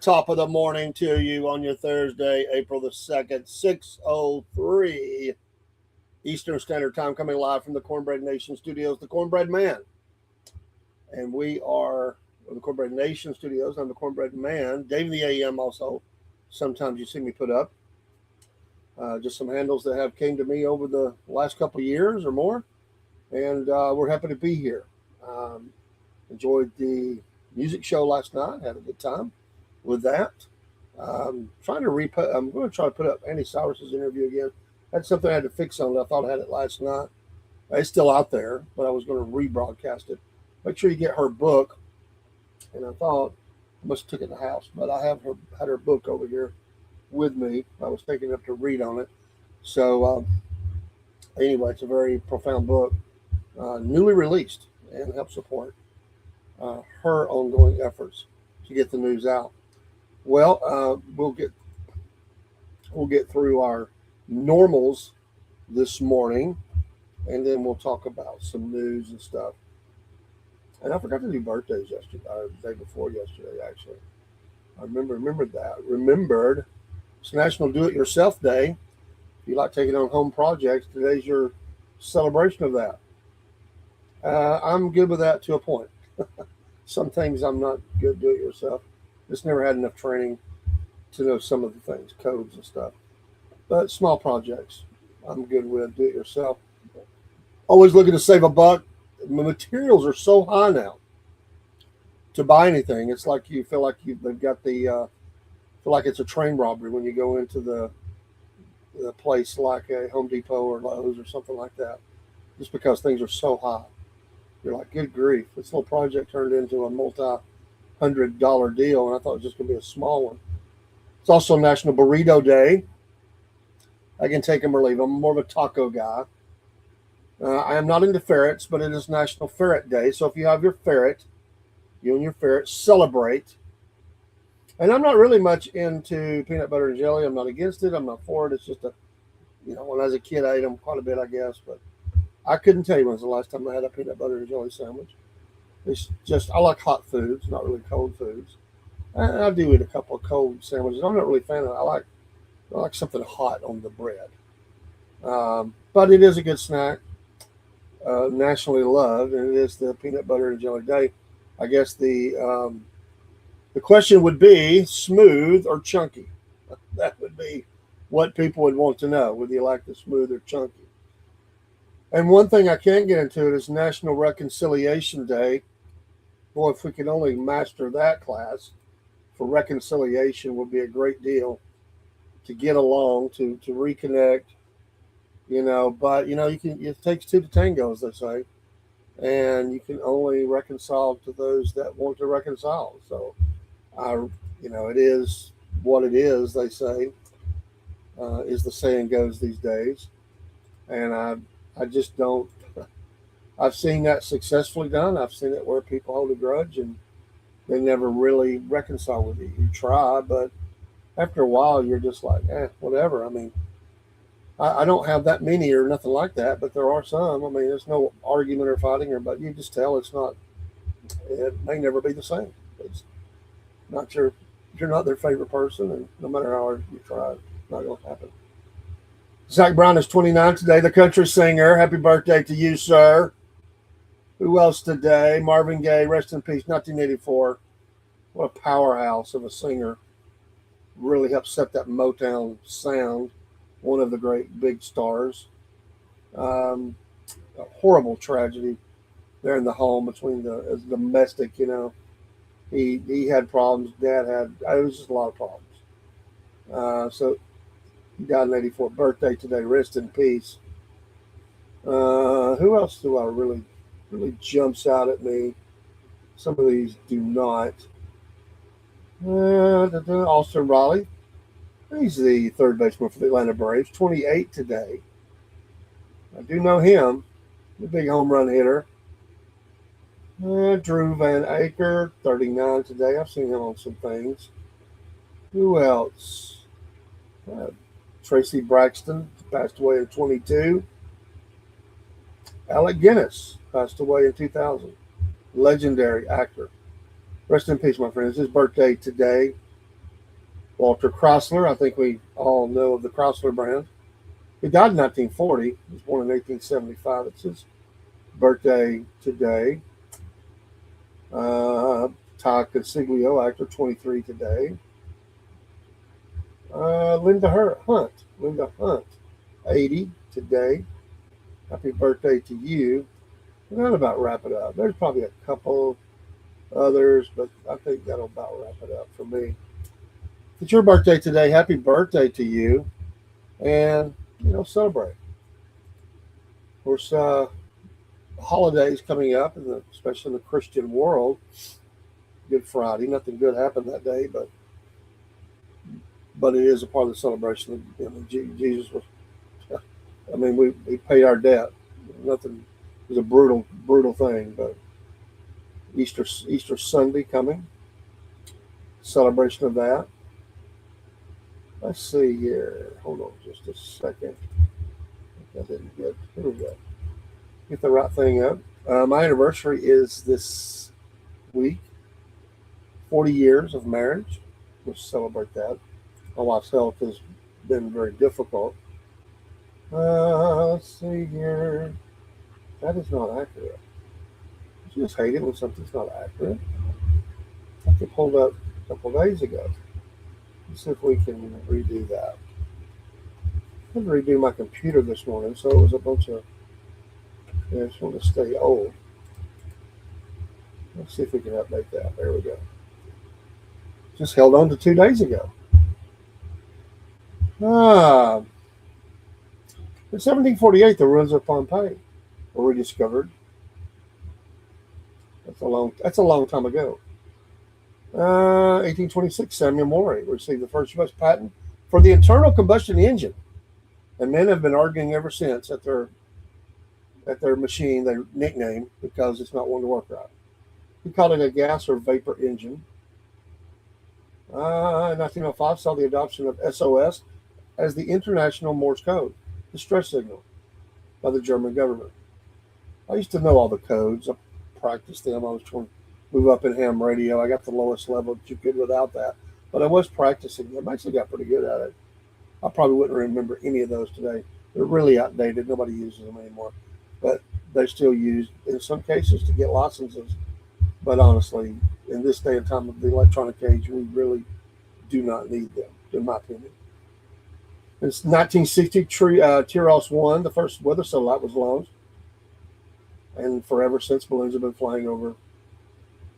top of the morning to you on your Thursday, April the 2nd, 6:03 Eastern Standard Time, coming live from the Cornbread Nation studios, the Cornbread Man. And we are the Cornbread Nation studios. I'm the Cornbread Man. Dave in the AM also. Sometimes you see me put up. Just some handles that have came to me over the last couple of years or more. And we're happy to be here. Enjoyed the music show last night. Had a good time with that. I'm going to try to put up Andy Cyrus's interview again. Had something I had to fix on it. I thought I had it last night. It's still out there, but I was going to rebroadcast it. Make sure you get her book. And I thought I must have took it in the house, but I had her book over here with me. I was taking it up to read on it. So anyway, it's a very profound book, newly released, and help support her ongoing efforts to get the news out. Well, we'll get through our normals this morning, and then we'll talk about some news and stuff. And I forgot to do birthdays yesterday, or the day before yesterday, actually. I remembered that. Remembered it's National Do It Yourself Day. If you like taking on home projects, today's your celebration of that. I'm good with that to a point. Some things I'm not good do it yourself. Just never had enough training to know some of the things, codes and stuff. But small projects, I'm good with do it yourself. Always looking to save a buck. The materials are so high now to buy anything. It's like you feel like they've got feel like it's a train robbery when you go into the place like a Home Depot or Lowe's or something like that. Just because things are so high. You're like, good grief. This little project turned into a multi-$100 deal, and I thought it was just going to be a small one. It's also National Burrito Day. I can take them or leave them. I'm more of a taco guy. I am not into ferrets, but it is National Ferret Day. So if you have your ferret, you and your ferret celebrate. And I'm not really much into peanut butter and jelly. I'm not against it. I'm not for it. It's just when I was a kid, I ate them quite a bit, I guess. But I couldn't tell you when was the last time I had a peanut butter and jelly sandwich. It's just, I like hot foods, not really cold foods. I do eat a couple of cold sandwiches. I'm not really a fan of it. I like something hot on the bread. But it is a good snack, nationally loved, and it is the peanut butter and jelly day. I guess the question would be smooth or chunky. That would be what people would want to know. Would you like the smooth or chunky? And one thing I can't get into it is National Reconciliation Day. Boy, if we could only master that class for reconciliation would be a great deal to get along, to reconnect, but it takes two to tango, as they say. And you can only reconcile to those that want to reconcile. So it is what it is, they say, is the saying goes these days. And I just don't. I've seen that successfully done. I've seen it where people hold a grudge and they never really reconcile with you. You try, but after a while, you're just like, whatever. I mean, I don't have that many or nothing like that, but there are some. I mean, there's no argument or fighting, but you just tell it's not. It may never be the same. It's not you're not their favorite person, and no matter how hard you try, it's not going to happen. Zach Brown is 29 today, the country singer. Happy birthday to you, sir. Who else today? Marvin Gaye, rest in peace, 1984. What a powerhouse of a singer. Really helped set that Motown sound. One of the great big stars. A horrible tragedy there in the home between as domestic, He had problems. Dad had, it was just a lot of problems. So he died in 84. Birthday today. Rest in peace. Who else do I really jumps out at me? Some of these do not. Austin Riley. He's the third baseman for the Atlanta Braves. 28 today. I do know him. The big home run hitter. Drew Van Aker, 39 today. I've seen him on some things. Who else? Tracy Braxton passed away in 22. Alec Guinness passed away in 2000. Legendary actor. Rest in peace, my friends. His birthday today. Walter Chrysler, I think we all know of the Chrysler brand. He died in 1940. He was born in 1875. It's his birthday today. Ty Consiglio, actor, 23 today. Linda Hunt, 80 today. Happy birthday to you. And that'll about wrap it up. There's probably a couple others, but I think that'll about wrap it up for me. If it's your birthday today, happy birthday to you. And, celebrate. Of course, holidays coming up, especially in the Christian world. Good Friday. Nothing good happened that day, but it is a part of the celebration. Jesus was. I mean, we paid our debt. Nothing. It was a brutal thing. But Easter Sunday coming. Celebration of that. Let's see here. Hold on just a second. I didn't get. Here we go. Get the right thing up. My anniversary is this week. 40 years of marriage. We'll celebrate that. My wife's health has been very difficult. Let's see here. That is not accurate. You just hate it when something's not accurate. I could pulled up a couple days ago. Let's see if we can redo that. I had to redo my computer this morning, so it was a bunch of. I just want to stay old. Let's see if we can update that. There we go. Just held on to 2 days ago. In 1748, the ruins of Pompeii were rediscovered. That's a long time ago. 1826, Samuel Morey received the first U.S. patent for the internal combustion engine, and men have been arguing ever since at their machine, their nickname, because it's not one to work right. He called it a gas or vapor engine. In 1905, saw the adoption of SOS as the International Morse Code, distress signal, by the German government. I used to know all the codes. I practiced them. I was trying to move up in ham radio. I got the lowest level that you could without that. But I was practicing them. I actually got pretty good at it. I probably wouldn't remember any of those today. They're really outdated. Nobody uses them anymore. But they're still used in some cases to get licenses. But honestly, in this day and time of the electronic age, we really do not need them, in my opinion. In 1960, Tiros 1, the first weather satellite, was launched. And forever since, balloons have been flying over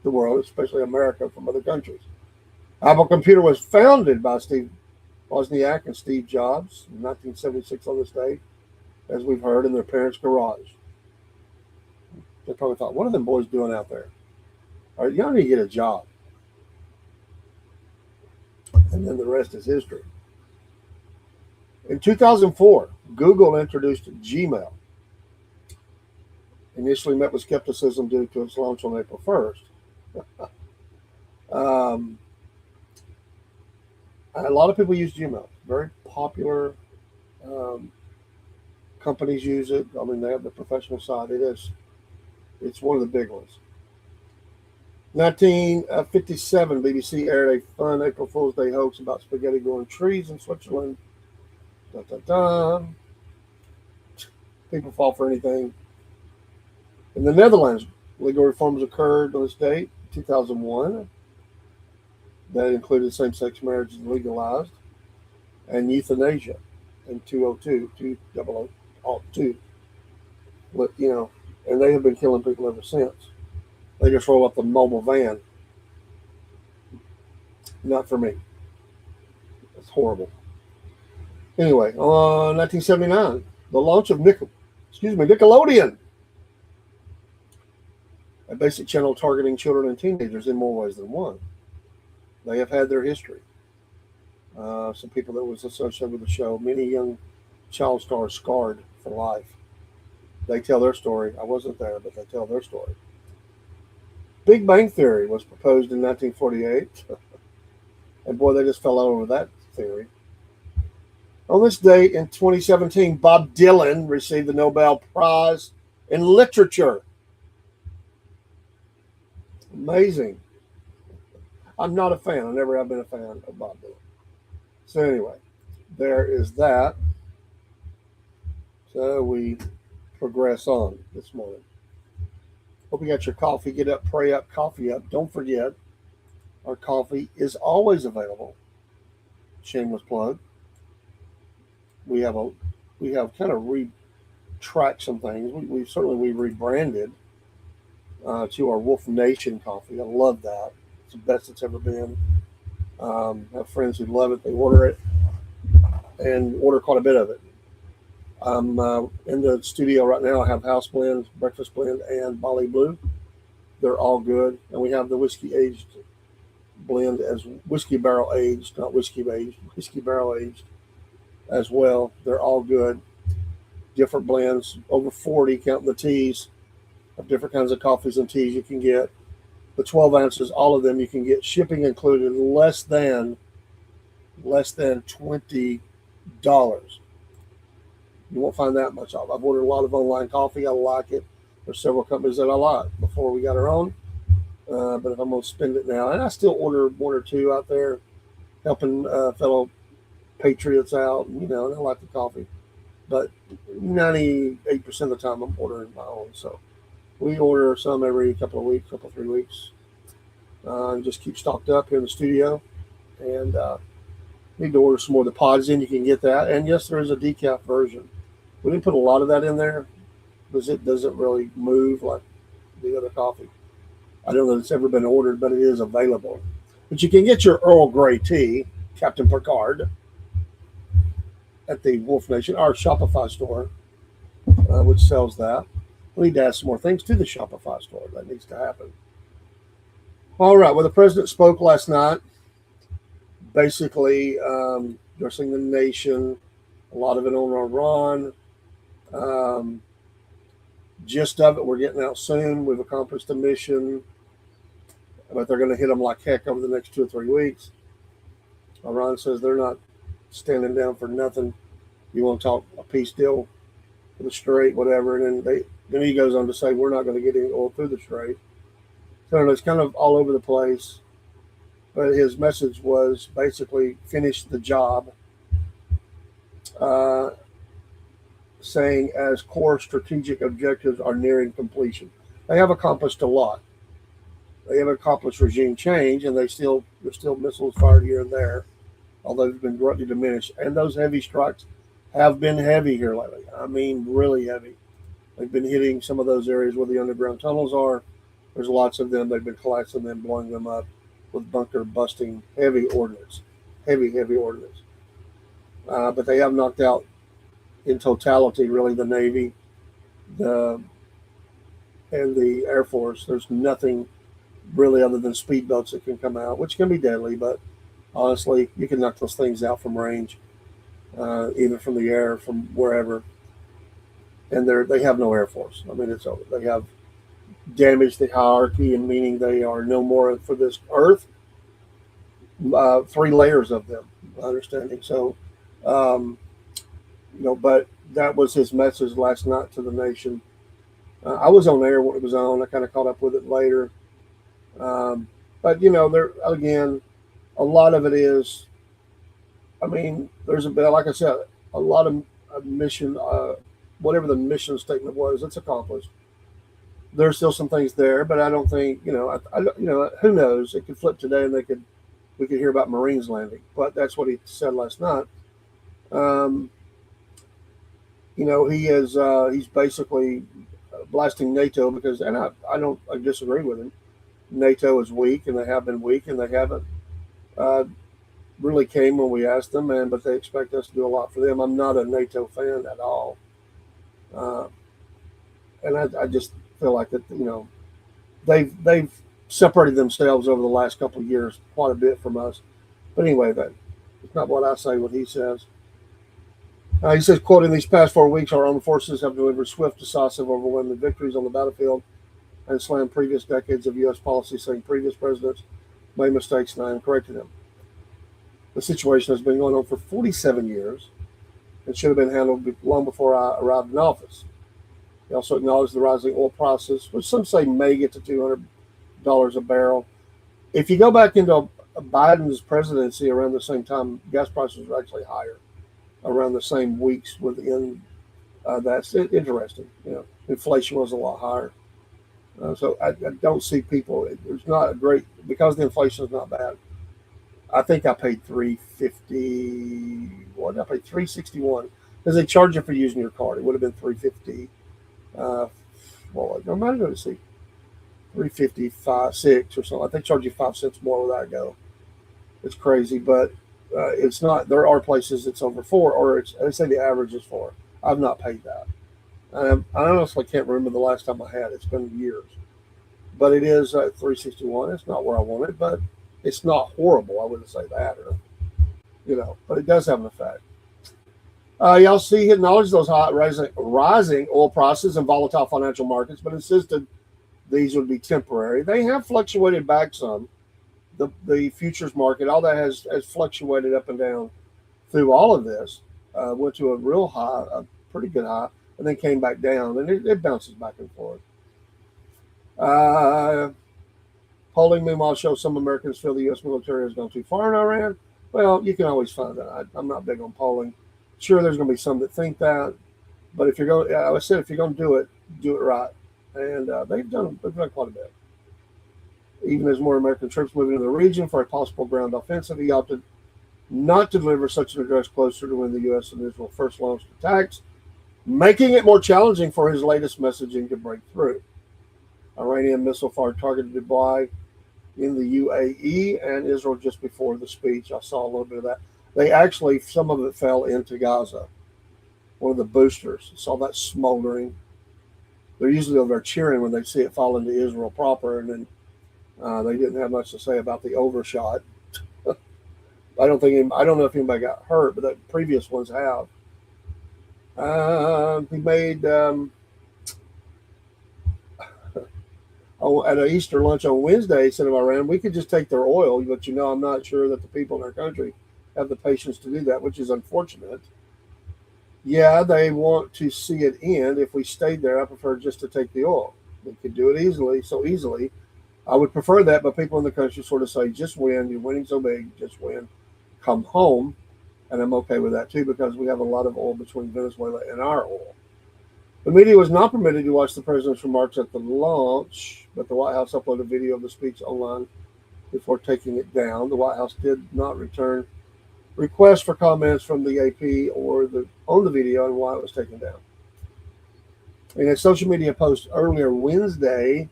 the world, especially America, from other countries. Apple Computer was founded by Steve Wozniak and Steve Jobs in 1976 on this day, as we've heard, in their parents' garage. They probably thought, what are them boys doing out there? All right, y'all need to get a job. And then the rest is history. In 2004, Google introduced Gmail. Initially met with skepticism due to its launch on April 1st. A lot of people use Gmail. Very popular. Companies use it. I mean, they have the professional side. It's one of the big ones. 1957, BBC aired a fun April Fool's Day hoax about spaghetti growing trees in Switzerland. Dun, dun, dun. People fall for anything. In the Netherlands, legal reforms occurred on this date, 2001. That included same-sex marriage legalized, and euthanasia in 2002. But, and they have been killing people ever since. They just roll up the mobile van. Not for me. It's horrible. Anyway, 1979, the launch of Nickelodeon, a basic channel targeting children and teenagers in more ways than one. They have had their history. Some people that was associated with the show, many young child stars scarred for life. They tell their story. I wasn't there, but they tell their story. Big Bang Theory was proposed in 1948. And boy, they just fell over that theory. On this date in 2017, Bob Dylan received the Nobel Prize in Literature. Amazing. I'm not a fan. I never have been a fan of Bob Dylan. So anyway, there is that. So we progress on this morning. Hope you got your coffee. Get up, pray up, coffee up. Don't forget, our coffee is always available. Shameless plug. We have a we have kind of retracked some things. We rebranded to our Wolf Nation coffee. I love that. It's the best it's ever been. I have friends who love it. They order it and order quite a bit of it. I'm in the studio right now. I have house blend, breakfast blend, and Bali Blue. They're all good. And we have the whiskey aged blend as whiskey barrel aged, not whiskey aged, whiskey barrel aged as well. They're all good. Different blends, over 40, counting the teas, of different kinds of coffees and teas you can get. The 12 ounces, all of them you can get shipping included, less than $20. You won't find that much off. I've ordered a lot of online coffee. I like it. There's several companies that I like before we got our own. But if I'm going to spend it now, and I still order one or two out there, helping fellow patriots out, and I like the coffee. But 98% of the time I'm ordering my own. So we order some every couple of weeks, 3 weeks. And just keep stocked up here in the studio. And need to order some more of the pods in. You can get that. And yes, there is a decaf version. We didn't put a lot of that in there because it doesn't really move like the other coffee. I don't know that it's ever been ordered, but it is available. But you can get your Earl Grey tea, Captain Picard, at the Wolf Nation, our Shopify store, which sells that. We need to add some more things to the Shopify store. That needs to happen. All right. Well, the president spoke last night, basically addressing the nation, a lot of it on Iran. Gist of it, we're getting out soon. We've accomplished the mission, but they're going to hit them like heck over the next 2 or 3 weeks. Iran says they're not standing down for nothing. You want to talk a peace deal for the Strait, whatever, and then he goes on to say we're not going to get any oil through the Strait. So it's kind of all over the place. But his message was basically finish the job, saying as core strategic objectives are nearing completion. They have accomplished a lot. They have accomplished regime change, and there's still missiles fired here and there, although they've been greatly diminished. And those heavy strikes have been heavy here lately. I mean, really heavy. They've been hitting some of those areas where the underground tunnels are. There's lots of them. They've been collapsing them, blowing them up with bunker busting heavy ordnance. Heavy ordnance. But they have knocked out in totality, really, the Navy, and the Air Force. There's nothing really other than speedboats that can come out, which can be deadly, but honestly, you can knock those things out from range, even from the air, from wherever. And they have no Air Force. I mean, it's over. They have damaged the hierarchy, and meaning they are no more for this earth. 3 layers of them, my understanding. So, but that was his message last night to the nation. I was on air when it was on. I kind of caught up with it later. But there again, a lot of it is. I mean, there's a bit, like I said, a lot of mission. Whatever the mission statement was, it's accomplished. There's still some things there, but I don't think who knows? It could flip today, and we could hear about Marines landing. But that's what he said last night. He is he's basically blasting NATO because, and I disagree with him. NATO is weak, and they have been weak, and they haven't really came when we asked them, but they expect us to do a lot for them. I'm not a NATO fan at all, and I just feel like that they've separated themselves over the last couple of years quite a bit from us. But anyway, it's not what I say, what he says. He says, quote, "In these past 4 weeks, our armed forces have delivered swift, decisive, overwhelming victories on the battlefield and slammed previous decades of U.S. policy, saying previous presidents made mistakes, and I am correcting them. The situation has been going on for 47 years and should have been handled long before I arrived in office." He also acknowledged the rising oil prices, which some say may get to $200 a barrel. If you go back into Biden's presidency, around the same time, gas prices were actually higher, around the same weeks within. That's interesting. Inflation was a lot higher. So I don't see people. There's not a great, because the inflation is not bad. I think I paid 350. What did I pay? 361 because they charge you for using your card. It would have been 350. Well, no matter. Let's see, 355, 6 or something. I think charge you 5 cents more where that go. It's crazy, but it's not. There are places it's over 4, or they say the average is 4. I've not paid that. I honestly can't remember the last time I had. It's been years, but it is 361. It's not where I want it, but it's not horrible. I wouldn't say that, or but it does have an effect. Y'all see, he acknowledged those high rising oil prices and volatile financial markets, but insisted these would be temporary. They have fluctuated back some. The futures market, all that has fluctuated up and down through all of this. Went to a real high, a pretty good high, and then came back down, and it bounces back and forth. Polling, meanwhile, shows some Americans feel the U.S. military has gone too far in Iran. Well, you can always find that. I'm not big on polling. Sure, there's going to be some that think that, but if you're going, I said, if you're going to do it right, and they've done quite a bit. Even as more American troops move into the region for a possible ground offensive, he opted not to deliver such an address closer to when the U.S. and Israel first launched attacks, making it more challenging for his latest messaging to break through. Iranian missile fire targeted Dubai in the UAE and Israel just before the speech. I saw a little bit of that. They actually, some of it fell into Gaza. One of the boosters. Saw that smoldering. They're usually over there cheering when they see it fall into Israel proper, and then they didn't have much to say about the overshot. I don't know if anybody got hurt, but the previous ones have. He made at an Easter lunch on Wednesday, he said of Iran, we could just take their oil, but I'm not sure that the people in our country have the patience to do that, which is unfortunate. Yeah, they want to see it end. If we stayed there, I prefer just to take the oil. We could do it so easily. I would prefer that, but people in the country sort of say, just win. You're winning so big, just win. Come home. And I'm okay with that too, because we have a lot of oil between Venezuela and our oil. The media was not permitted to watch the president's remarks at the launch, but the White House uploaded a video of the speech online before taking it down. The White House did not return requests for comments from the AP on the video and why it was taken down. In a social media post earlier Wednesday,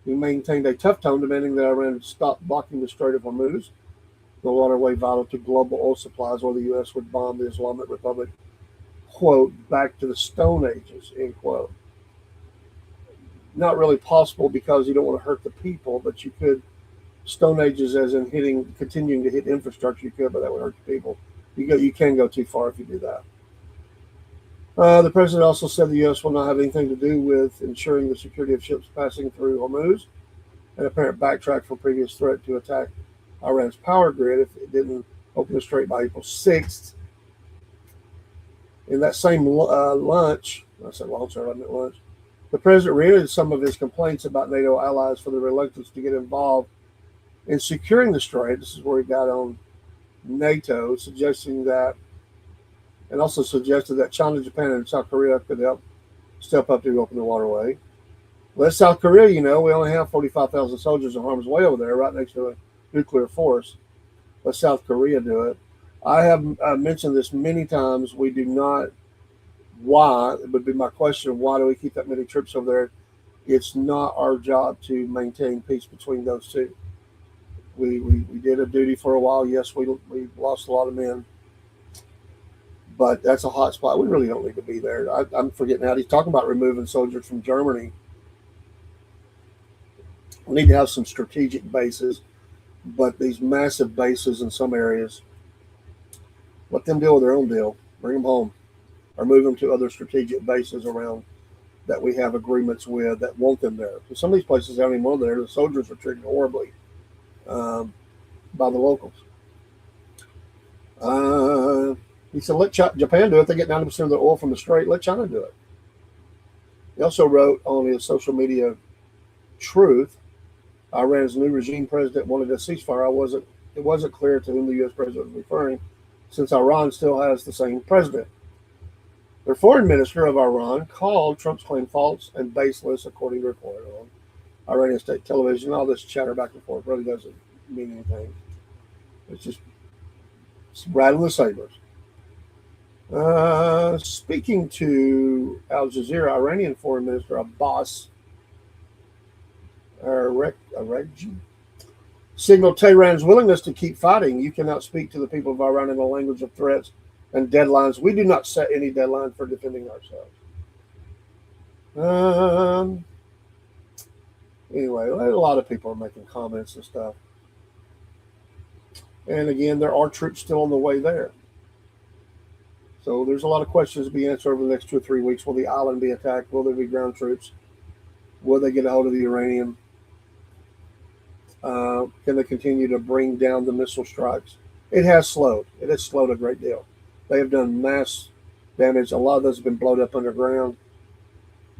he maintained a tough tone, demanding that Iran stop blocking the Strait of Hormuz, the waterway vital to global oil supplies, or the U.S. would bomb the Islamic Republic, quote, back to the Stone Ages, end quote. Not really possible because you don't want to hurt the people, but you could. Stone Ages, as in continuing to hit infrastructure, you could, but that would hurt the people. You can go too far if you do that. The president also said the U.S. will not have anything to do with ensuring the security of ships passing through Hormuz, an apparent backtrack from previous threat to attack Iran's power grid if it didn't open the strait by April 6th. In that same lunch, I said lunch, I meant lunch, the president reiterated some of his complaints about NATO allies for the reluctance to get involved in securing the strait. This is where he got on NATO, and also suggested that China, Japan, and South Korea could help step up to open the waterway. Let South Korea, we only have 45,000 soldiers in harm's way over there, right next to a nuclear force. Let South Korea do it. I have mentioned this many times. We do not. Why? It would be my question. Why do we keep that many troops over there? It's not our job to maintain peace between those two. We did a duty for a while. Yes, we lost a lot of men, but that's a hot spot. We really don't need to be there. I'm forgetting how he's talking about removing soldiers from Germany. We need to have some strategic bases, but these massive bases in some areas, let them deal with their own deal. Bring them home, or move them to other strategic bases around that we have agreements with that want them there. So some of these places aren't even there. The soldiers are treated horribly by the locals. He said, let Japan do it. They get 90% of the oil from the strait. Let China do it. He also wrote on his social media Truth, Iran's new regime president wanted a ceasefire. I wasn't It wasn't clear to whom the U.S. president was referring, since Iran still has the same president. The foreign minister of Iran called Trump's claim false and baseless, according to report on Iranian state television. All this chatter back and forth really doesn't mean anything. It's just rattling the sabers. Speaking to Al Jazeera, Iranian Foreign Minister Abbas Araghchi signaled Tehran's willingness to keep fighting. You cannot speak to the people of Iran in the language of threats and deadlines. We do not set any deadline for defending ourselves. Anyway, a lot of people are making comments and stuff. And again, there are troops still on the way there. So there's a lot of questions to be answered over the next 2 or 3 weeks. Will the island be attacked? Will there be ground troops? Will they get a hold of the uranium? Can they continue to bring down the missile strikes? It has slowed. It has slowed a great deal. They have done mass damage. A lot of those have been blown up underground.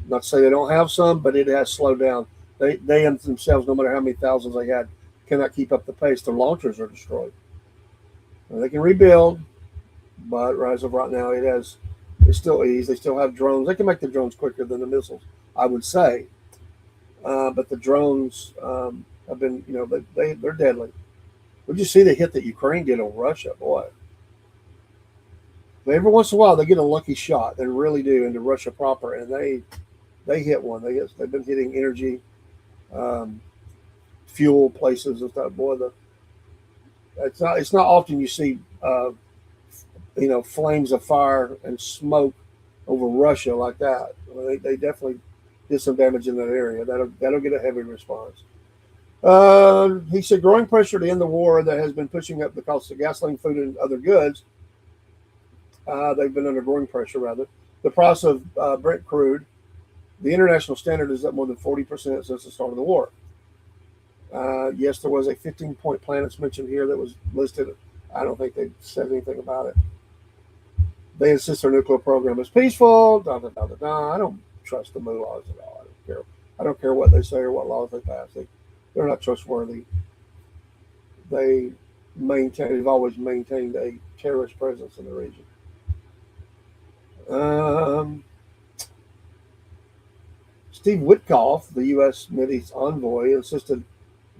Not to say they don't have some, but it has slowed down. They themselves, no matter how many thousands they had, cannot keep up the pace. Their launchers are destroyed. They can rebuild, but as of right now, it's still easy. They still have drones. They can make the drones quicker than the missiles, I would say. But the drones have been, they're deadly. Would you see the hit that Ukraine did on Russia? Boy. But every once in a while, they get a lucky shot. They really do, into Russia proper, and they hit one. They've been hitting energy, fuel places and stuff. Boy, it's not often you see flames of fire and smoke over Russia like that. They definitely did some damage in that area. That'll get a heavy response. He said growing pressure to end the war that has been pushing up the cost of gasoline, food, and other goods. They've been under growing pressure, rather. The price of Brent crude, the international standard, is up more than 40% since the start of the war. Yes, there was a 15-point plan that's mentioned here that was listed. I don't think they said anything about it. They insist their nuclear program is peaceful. Da, da, da, da, da. I don't trust the mullahs at all. I don't care what they say or what laws they pass. They're not trustworthy. They've always maintained a terrorist presence in the region. Steve Witkoff, the U.S. Mideast envoy, insisted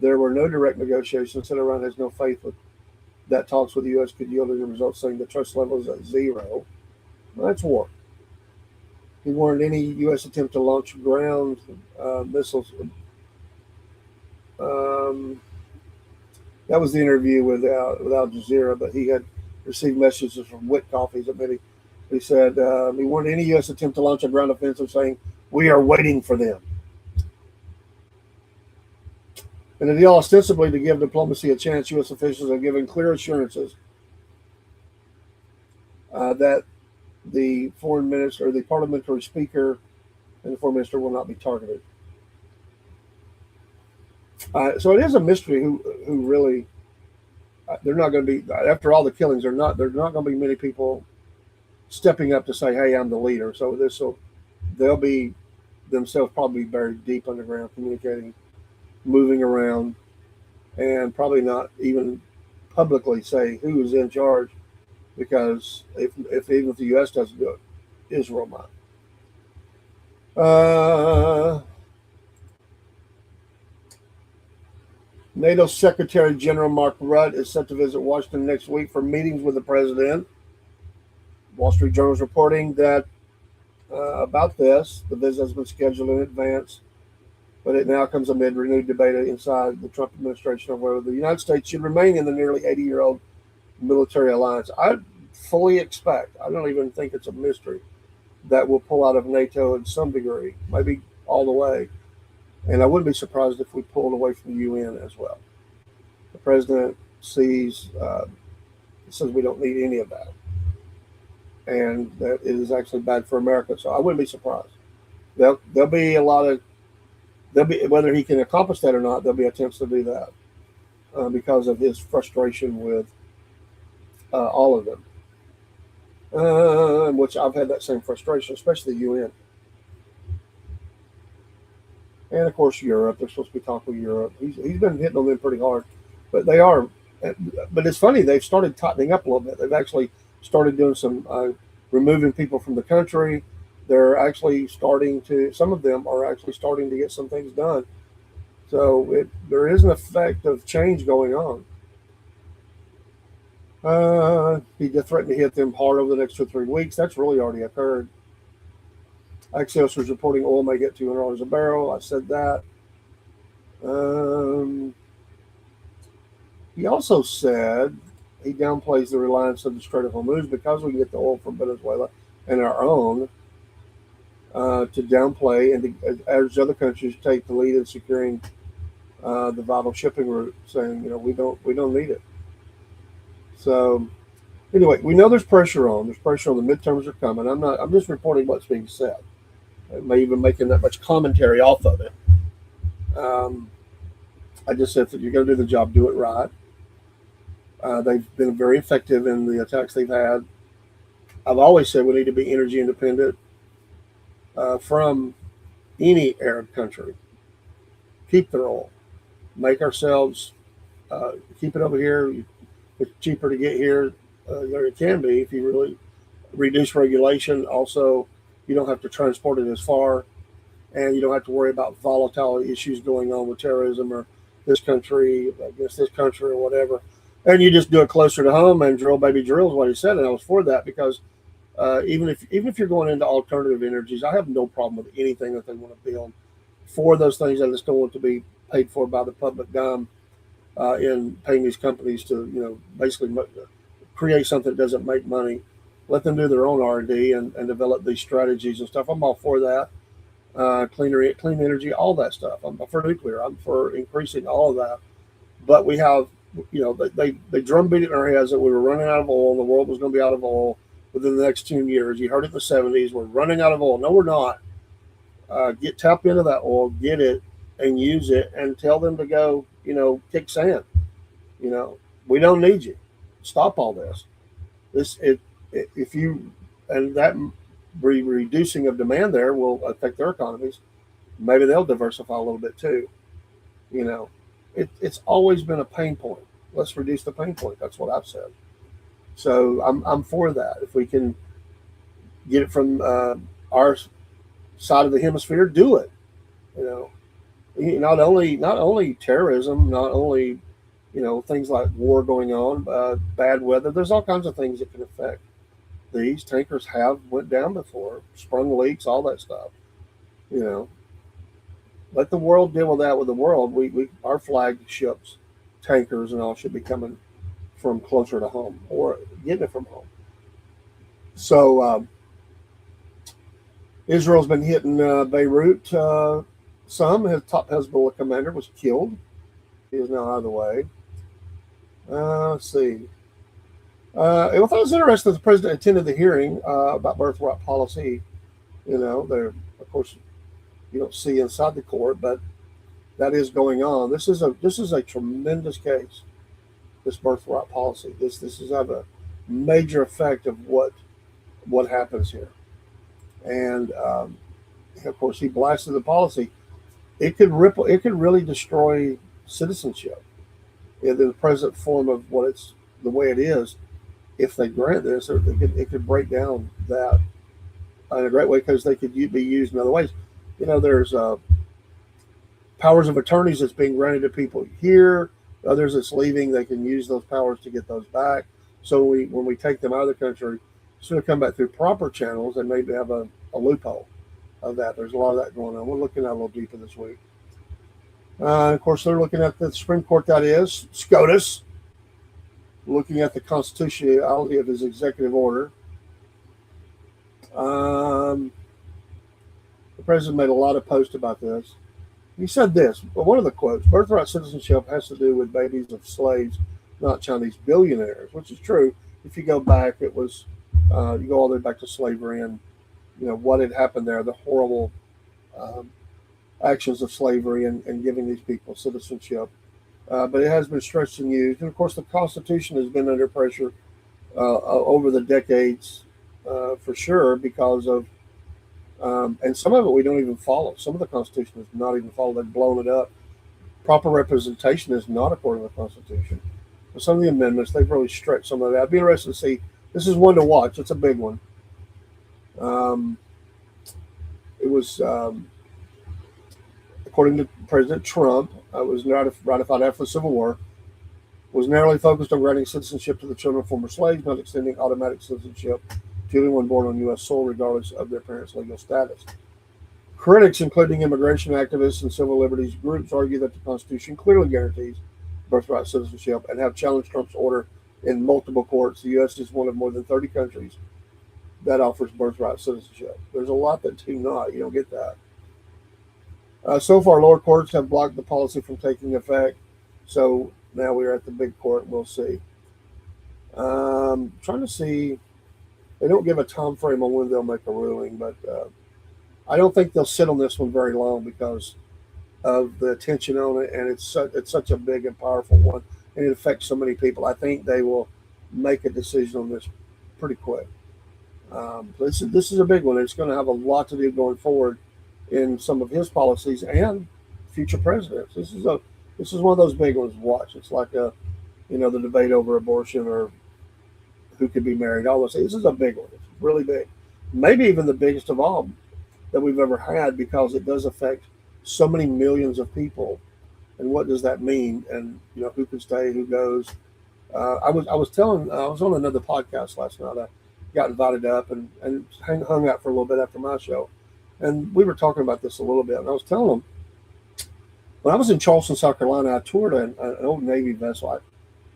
there were no direct negotiations, said Iran has no faith that talks with the U.S. could yield any results, saying the trust level is at zero. Well, that's war. He warned any U.S. attempt to launch ground missiles. That was the interview with Al Jazeera, but he had received messages from Witkoff. He said he warned any U.S. attempt to launch a ground offensive, saying, "We are waiting for them." In a deal ostensibly to give diplomacy a chance, U.S. officials have given clear assurances that the foreign minister, or the parliamentary speaker, and the foreign minister will not be targeted. So it is a mystery who really. They're not going to be, after all the killings. There's not going to be many people stepping up to say, "Hey, I'm the leader." So they'll be themselves probably buried deep underground, communicating, moving around, and probably not even publicly say who is in charge, because even if the U.S. doesn't do it, Israel might. NATO Secretary General Mark Rutte is set to visit Washington next week for meetings with the president. Wall Street Journal is reporting that about this. The visit has been scheduled in advance, but it now comes amid renewed debate inside the Trump administration of whether the United States should remain in the nearly 80-year-old military alliance. I fully expect, I don't even think it's a mystery, that we'll pull out of NATO in some degree, maybe all the way. And I wouldn't be surprised if we pulled away from the UN as well. The president says we don't need any of that, and that it is actually bad for America. So I wouldn't be surprised. There'll be whether he can accomplish that or not, there'll be attempts to do that because of his frustration with all of them. Which I've had that same frustration, especially the UN. And of course, Europe. They're supposed to be talking with Europe. He's been hitting on them pretty hard, but they are But it's funny, they've started tightening up a little bit. They've actually started doing some removing people from the country. They're actually starting to, some of them are actually starting to get some things done. So there is an effect of change going on. He threatened to hit them hard over the next 2 or 3 weeks. That's really already occurred. Axios is reporting oil may get $200 a barrel. I said that. He also said he downplays the reliance of the Strait of Hormuz because we can get the oil from Venezuela and our own, to downplay and to urge other countries to take the lead in securing the vital shipping route, saying, we don't need it. So anyway, we know there's pressure on. There's pressure on. The midterms are coming. I'm just reporting what's being said. I may even making that much commentary off of it. I just said that you're going to do the job, do it right. They've been very effective in the attacks they've had. I've always said we need to be energy independent from any Arab country. Keep their oil. Make ourselves, keep it over here. It's cheaper to get here. There it can be if you really reduce regulation. Also, you don't have to transport it as far, and you don't have to worry about volatile issues going on with terrorism or this country against this country or whatever. And you just do it closer to home and drill baby drill is what he said. And I was for that because even if you're going into alternative energies, I have no problem with anything that they want to build for those things. I just don't want to be paid for by the public dime in paying these companies to basically create something that doesn't make money. Let them do their own R&D and develop these strategies and stuff. I'm all for that. Clean energy, all that stuff. I'm for nuclear. I'm for increasing all of that. But we have, they drumbeat it in our heads that we were running out of oil and the world was going to be out of oil within the next 2 years. You heard it in the 70s. We're running out of oil. No, we're not. Tap into that oil, get it, and use it, and tell them to go, kick sand. We don't need you. Stop all this. If you, and that reducing of demand there will affect their economies. Maybe they'll diversify a little bit too. It's always been a pain point. Let's reduce the pain point. That's what I've said. So I'm for that. If we can get it from our side of the hemisphere, do it. Not only terrorism, not only things like war going on, bad weather. There's all kinds of things that can affect these. Tankers have went down before, sprung leaks, all that stuff. Let the world deal with that with the world. Our flagships, tankers and all should be coming from closer to home or getting it from home. So Israel's been hitting Beirut. Some. His top Hezbollah commander was killed. He is now out of the way. Let's see. I thought it was interesting that the president attended the hearing about birthright policy. There, of course, you don't see inside the court, but that is going on. This is a tremendous case. This birthright policy. This is have a major effect of what happens here, and of course he blasted the policy. It could ripple. It could really destroy citizenship in the present form of the way it is. If they grant this, or it could break down that in a great way because they could be used in other ways. There's powers of attorneys that's being granted to people here. Others that's leaving, they can use those powers to get those back. So when we take them out of the country, sort of come back through proper channels and maybe have a loophole of that. There's a lot of that going on. We're looking at a little deeper this week. Of course, they're looking at the Supreme Court, that is, SCOTUS, looking at the constitutionality of his executive order. The president made a lot of posts about this. He said this, but one of the quotes, birthright citizenship has to do with babies of slaves, not Chinese billionaires, which is true. If you go back, it was, you go all the way back to slavery and, what had happened there, the horrible actions of slavery and giving these people citizenship. But it has been stretched and used. And of course, the Constitution has been under pressure over the decades, for sure, because of, and some of it we don't even follow. Some of the Constitution is not even followed. They've blown it up. Proper representation is not according to the Constitution. Some of the amendments, they've really stretched some of that. I'd be interested to see. This is one to watch. It's a big one. Um, it was, according to President Trump, was ratified after the Civil War, was narrowly focused on granting citizenship to the children of former slaves, not extending automatic citizenship to anyone born on U.S. soil, regardless of their parents' legal status. Critics, including immigration activists and civil liberties groups, argue that the Constitution clearly guarantees birthright citizenship and have challenged Trump's order in multiple courts. The U.S. is one of more than 30 countries that offers birthright citizenship. There's a lot that do not. You don't get that. So far, lower courts have blocked the policy from taking effect. So now we're at the big court. We'll see. Trying to see. They don't give a time frame on when they'll make a ruling, but I don't think they'll sit on this one very long because of the attention on it, and it's such a big and powerful one, and it affects so many people. I think they will make a decision on this pretty quick. This is a big one. It's going to have a lot to do going forward in some of his policies and future presidents. This is one of those big ones to watch. It's like the debate over abortion or who could be married. All those things. This is a big one. It's really big, maybe even the biggest of all that we've ever had because it does affect so many millions of people. And what does that mean? And who can stay, who goes. I was on another podcast last night. I got invited up and hung out for a little bit after my show. And we were talking about this a little bit. And I was telling them, when I was in Charleston, South Carolina, I toured an old Navy vessel.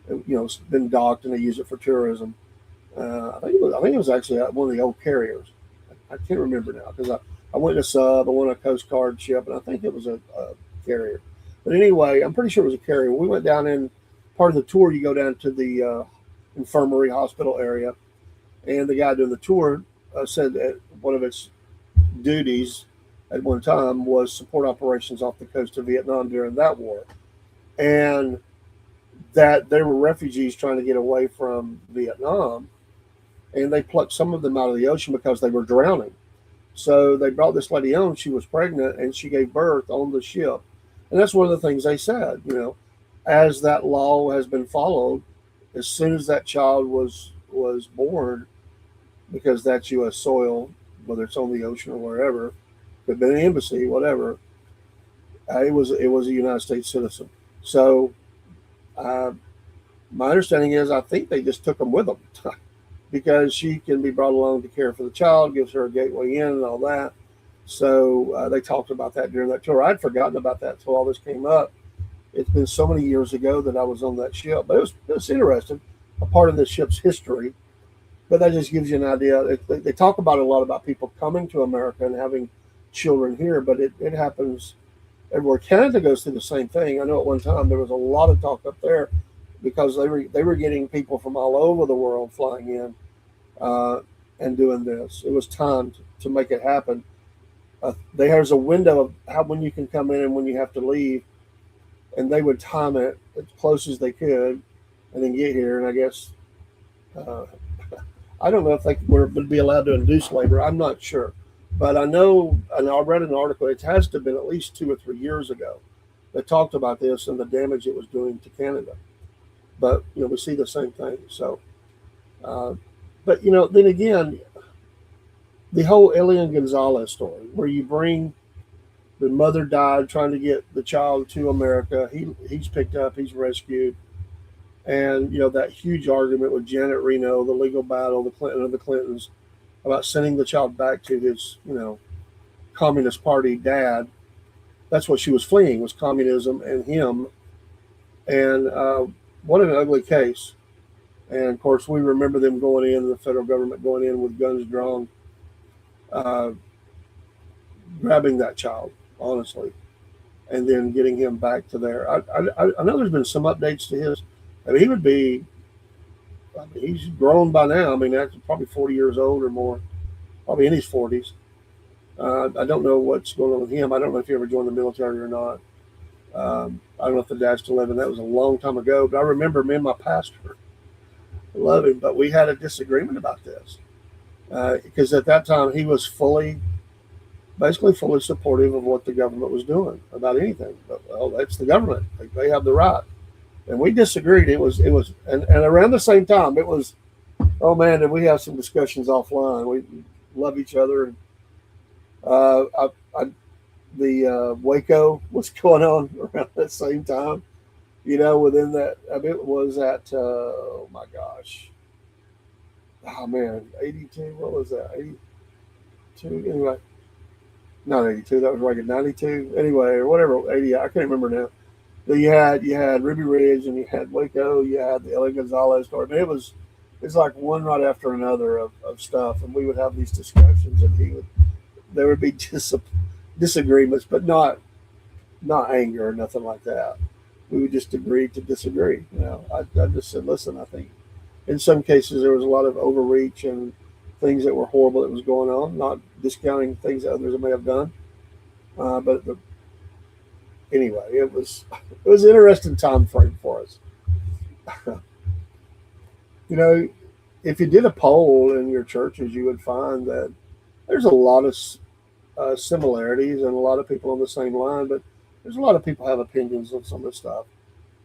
It's been docked and they use it for tourism. I think it was actually one of the old carriers. I can't remember now because I went in a sub, I went on a Coast Guard ship, and I think it was a carrier. But anyway, I'm pretty sure it was a carrier. We went down in part of the tour. You go down to the infirmary hospital area, and the guy doing the tour said that one of its duties at one time was support operations off the coast of Vietnam during that war, and that there were refugees trying to get away from Vietnam, and they plucked some of them out of the ocean because they were drowning. So they brought this lady on. She was pregnant, and she gave birth on the ship. And that's one of the things they said, as that law has been followed, as soon as that child was born, because that's U.S. soil, whether it's on the ocean or wherever, could have been an embassy, whatever, it was a United States citizen. So my understanding is I think they just took them with them because she can be brought along to care for the child, gives her a gateway in and all that. So they talked about that during that tour. I'd forgotten about that until all this came up. It's been so many years ago that I was on that ship, but it was interesting, a part of the ship's history. But that just gives you an idea. They talk about a lot about people coming to America and having children here, but it happens everywhere. Canada goes through the same thing. I know at one time there was a lot of talk up there because they were getting people from all over the world flying in and doing this. It was time to make it happen. There's a window of when you can come in and when you have to leave, and they would time it as close as they could, and then get here. And I guess I don't know if they would be allowed to induce labor. I'm not sure, but I know, and I read an article. It has to have been at least 2 or 3 years ago that talked about this and the damage it was doing to Canada. But we see the same thing. So, but then again, the whole Elian Gonzalez story, where you bring the mother died trying to get the child to America. He's picked up, he's rescued, and that huge argument with Janet Reno, the legal battle, the Clintons, about sending the child back to his Communist Party dad. That's what she was fleeing, was communism and him. And what an ugly case. And of course, we remember them going in, the federal government going in with guns drawn, grabbing that child, honestly, and then getting him back to there. I know there's been some updates to his. He's grown by now. That's probably 40 years old or more, probably in his 40s. I don't know what's going on with him. I don't know if he ever joined the military or not. I don't know if the dad's still living. That was a long time ago. But I remember me and my pastor, I love him, but we had a disagreement about this because at that time he was basically fully supportive of what the government was doing about anything. But, well, that's the government. They have the right. and we disagreed. And around the same time, it was, oh man, did we have some discussions offline? We love each other. And uh, I, I, the Waco was going on around that same time. Within that, I mean, it was at oh my gosh, oh man, 82. What was that? 82. Anyway, not 82. That was like at 92. Anyway, or whatever. 80. I can't remember now. But you had Ruby Ridge and you had Waco. You had the LA Gonzalez story. I mean, it's like one right after another of stuff, and we would have these discussions, and there would be disagreements, but not anger or nothing like that. We would just agree to disagree. I just said, listen, I think in some cases there was a lot of overreach and things that were horrible that was going on, not discounting things that others may have done. But anyway, it was an interesting time frame for us. you know, if you did a poll in your churches, you would find that there's a lot of similarities and a lot of people on the same line, but there's a lot of people have opinions on some of the stuff,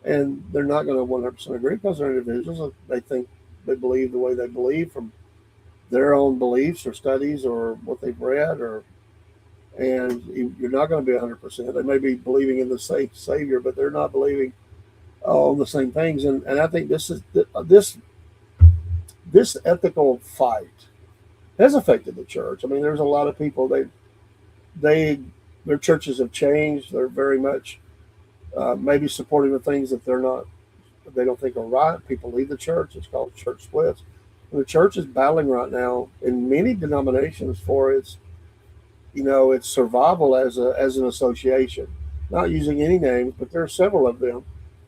and they're not going to 100% agree because they're individuals. They think they believe the way they believe from their own beliefs or studies or what they've read, and you're not going to be 100%. They may be believing in the same Savior, but they're not believing all the same things. And I think this ethical fight has affected the church. I mean, there's a lot of people they their churches have changed. They're very much maybe supporting the things that they don't think are right. People leave the church. It's called church splits. And the church is battling right now in many denominations for its survival as an association. Not using any names, but there are several of them,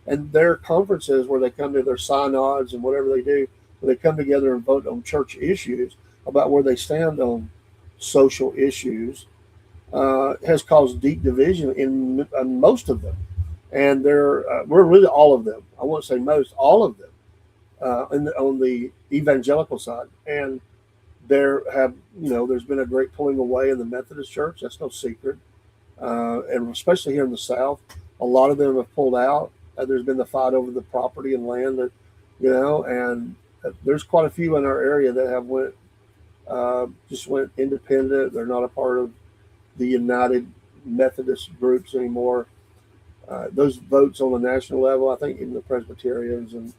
and their conferences where they come to their synods and whatever they do, where they come together and vote on church issues about where they stand on social issues, has caused deep division in most of them, and we're really all of them. I won't say most, all of them, on the evangelical side, and there's been a great pulling away in the Methodist Church. That's no secret, and especially here in the South, a lot of them have pulled out. There's been the fight over the property and land and there's quite a few in our area that have just went independent. They're not a part of the United Methodist groups anymore. Those votes on the national level, I think even the Presbyterians and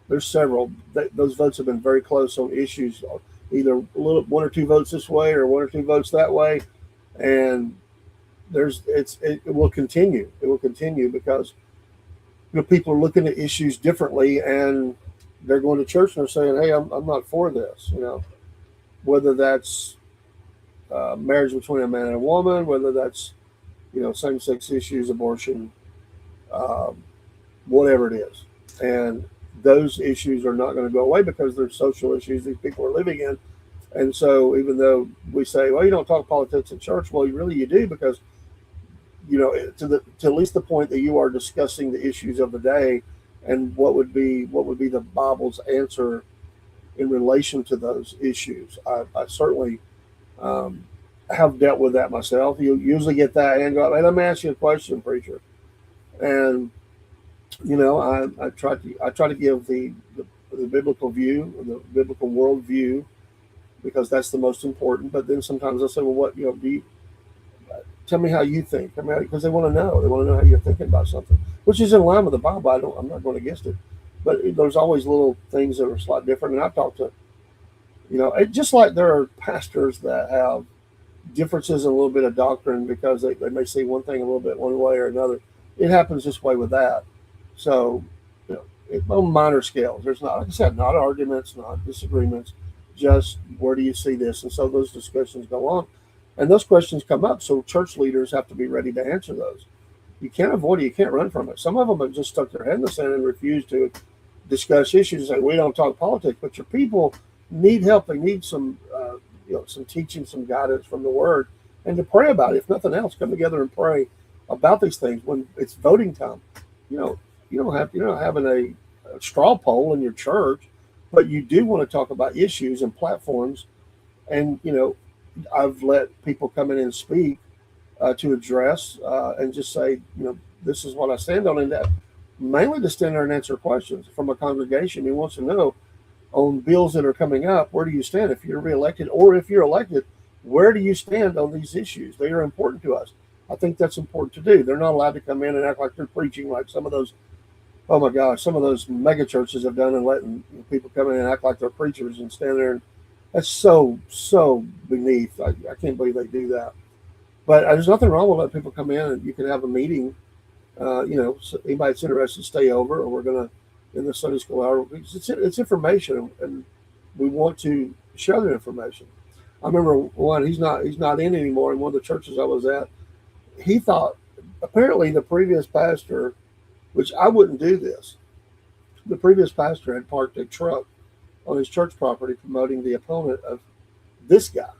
there's several. Those votes have been very close on issues, either one or two votes this way or one or two votes that way, and it will continue. It will continue because people are looking at issues differently, and they're going to church and they're saying, "Hey, I'm not for this." Whether that's marriage between a man and a woman, whether that's same-sex issues, abortion, whatever it is, and those issues are not going to go away because they're social issues these people are living in. And so even though we say, well, you don't talk politics in church, well, you do, because to at least the point that you are discussing the issues of the day and what would be the Bible's answer in relation to those issues. I certainly have dealt with that myself. You usually get that and go, hey, let me ask you a question, preacher. And I try to give the biblical view, the biblical world view, because that's the most important. But then sometimes I say, well, what do you tell me how you think? I mean, because they want to know. They want to know how you're thinking about something, which is in line with the Bible. I'm not going against it, but there's always little things that are slightly different. And I've talked to, just like there are pastors that have differences in a little bit of doctrine because they may see one thing a little bit one way or another. It happens this way with that. So, on minor scales, there's not, like I said, not arguments, not disagreements, just where do you see this? And so those discussions go on, and those questions come up. So church leaders have to be ready to answer those. You can't avoid it. You can't run from it. Some of them have just stuck their head in the sand and refused to discuss issues. Like, we don't talk politics, but your people need help. They need some teaching, some guidance from the Word, and to pray about it. If nothing else, come together and pray about these things when it's voting time. You're not having a straw poll in your church, but you do want to talk about issues and platforms. And I've let people come in and speak to address and just say, this is what I stand on, and that mainly to stand there and answer questions from a congregation who wants to know on bills that are coming up, where do you stand if you're reelected, or if you're elected, where do you stand on these issues? They are important to us. I think that's important to do. They're not allowed to come in and act like they're preaching like some of those, oh my gosh, some of those mega churches have done, and letting people come in and act like they're preachers and stand there. And that's so beneath. I can't believe they do that. But there's nothing wrong with letting people come in and you can have a meeting. So anybody that's interested, stay over, or we're going to, in the Sunday school hour, it's information, and we want to share the information. I remember one, he's not in anymore, in one of the churches I was at. He thought, apparently the previous pastor, which I wouldn't do this, the previous pastor had parked a truck on his church property promoting the opponent of this guy.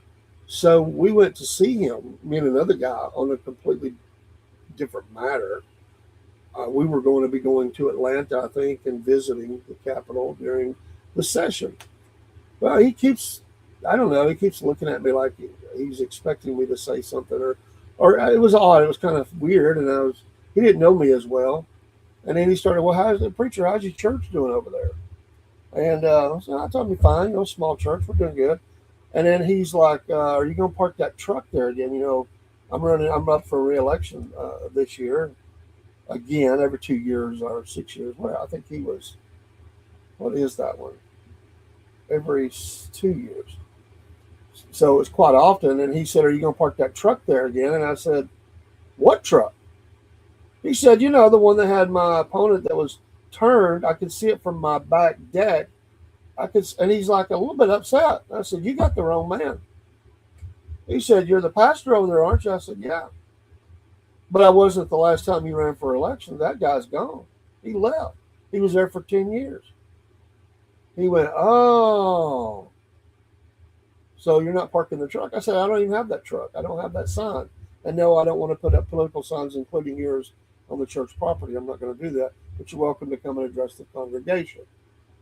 So we went to see him, me and another guy, on a completely different matter. We were going to be going to Atlanta, I think, and visiting the Capitol during the session. Well, I don't know, he keeps looking at me like he's expecting me to say something, or it was odd. It was kind of weird, and he didn't know me as well. And then he started, well, how's the preacher? How's your church doing over there? And so I told him, fine, small church, we're doing good. And then he's like, are you going to park that truck there again? I'm up for re-election this year. Again, every 2 years or 6 years. Well, I think he was, what is that one? Every 2 years. So it's quite often. And he said, are you going to park that truck there again? And I said, what truck? He said, the one that had my opponent that was turned. I could see it from my back deck. And he's like a little bit upset. I said, you got the wrong man. He said, you're the pastor over there, aren't you? I said, yeah. But I wasn't the last time you ran for election. That guy's gone. He left. He was there for 10 years. He went, oh, so you're not parking the truck? I said, I don't even have that truck. I don't have that sign. And no, I don't want to put up political signs, including yours, on the church property. I'm not going to do that. But you're welcome to come and address the congregation,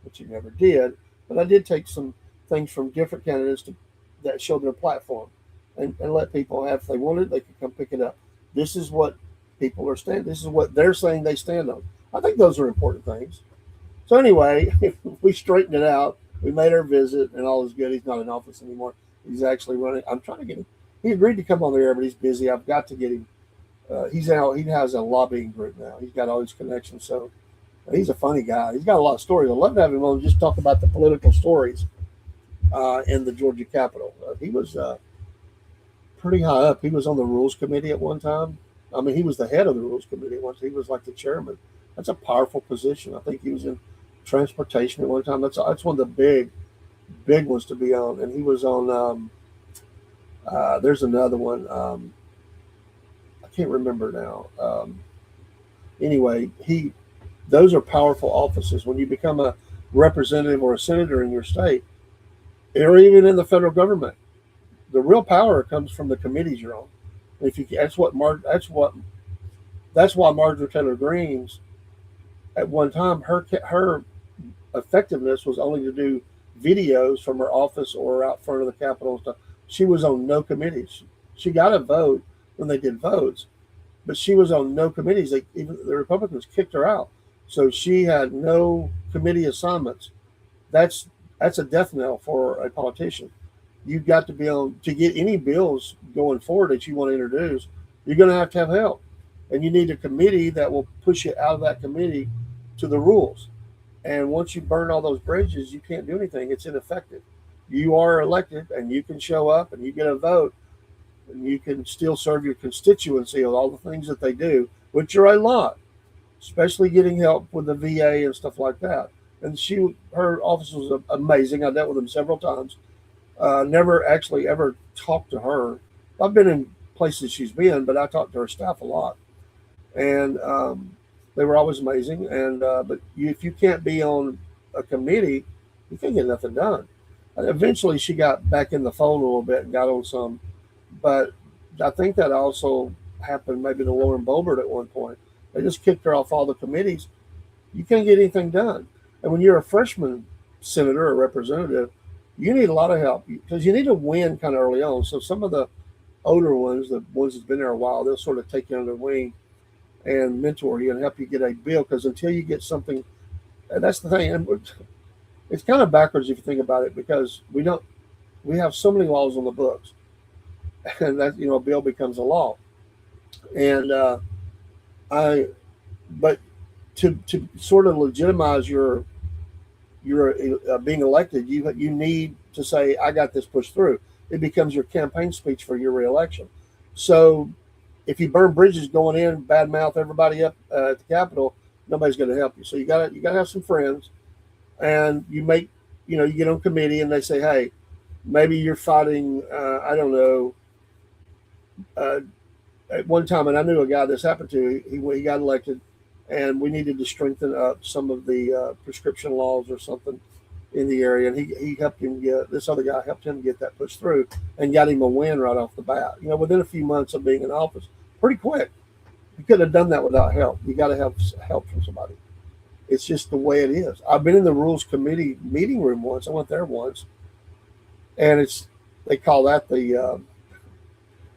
which you never did. But I did take some things from different candidates that showed their platform and let people have, if they wanted, they could come pick it up. This is what people are standing. This is what they're saying they stand on. I think those are important things. So anyway, we straightened it out. We made our visit, and all is good. He's not in office anymore. He's actually running. I'm trying to get him. He agreed to come on the air, but he's busy. I've got to get him. He's out. He has a lobbying group now. He's got all these connections. So he's a funny guy. He's got a lot of stories. I'd love to have him on, just talk about the political stories in the Georgia Capitol. He was pretty high up. He was on the Rules Committee at one time. I mean, he was the head of the Rules Committee once. He was like the chairman. That's a powerful position. I think he was in transportation at one time. That's one of the big ones to be on. And he was on. There's another one. I can't remember now. Anyway, those are powerful offices. When you become a representative or a senator in your state, or even in the federal government, the real power comes from the committees you're on. That's why Marjorie Taylor Greene's, at one time, her effectiveness was only to do videos from her office or out front of the Capitol and stuff. She was on no committees. She got a vote when they did votes, but she was on no committees. Even the Republicans kicked her out, so she had no committee assignments. That's a death knell for a politician. You've got to be on to get any bills going forward that you want to introduce. You're going to have help, and you need a committee that will push it out of that committee to the rules. And once you burn all those bridges, you can't do anything. It's ineffective. You are elected, and you can show up, and you get a vote, and you can still serve your constituency with all the things that they do, which are a lot, especially getting help with the VA and stuff like that. And her office was amazing. I dealt with them several times. Never actually ever talked to her. I've been in places she's been, but I talked to her staff a lot, and they were always amazing. And but if you can't be on a committee, you can't get nothing done. And eventually, she got back in the fold a little bit and got on some, but I think that also happened maybe to Lauren Boebert at one point. They just kicked her off all the committees. You can't get anything done. And when you're a freshman senator or representative, you need a lot of help because you need to win kind of early on. So some of the older ones, the ones that's been there a while, they'll sort of take you under their wing and mentor you and help you get a bill. Because until you get something, and that's the thing, and it's kind of backwards if you think about it, because we have so many laws on the books, and that a bill becomes a law, and I but to sort of legitimize your being elected, you need to say, I got this pushed through. It becomes your campaign speech for your reelection. So if you burn bridges going in, badmouth everybody up at the Capitol, nobody's going to help you. So you gotta have some friends, and you get on committee, and they say, hey, maybe you're fighting. I don't know. Uh, at one time, and I knew a guy this happened to. He got elected, and we needed to strengthen up some of the prescription laws or something in the area, and he helped him get this other guy helped him get that pushed through and got him a win right off the bat. Within a few months of being in office, pretty quick. You could have done that without help. You got to have help from somebody. It's just the way it is. I've been in the rules committee meeting room once. I went there once, and they call that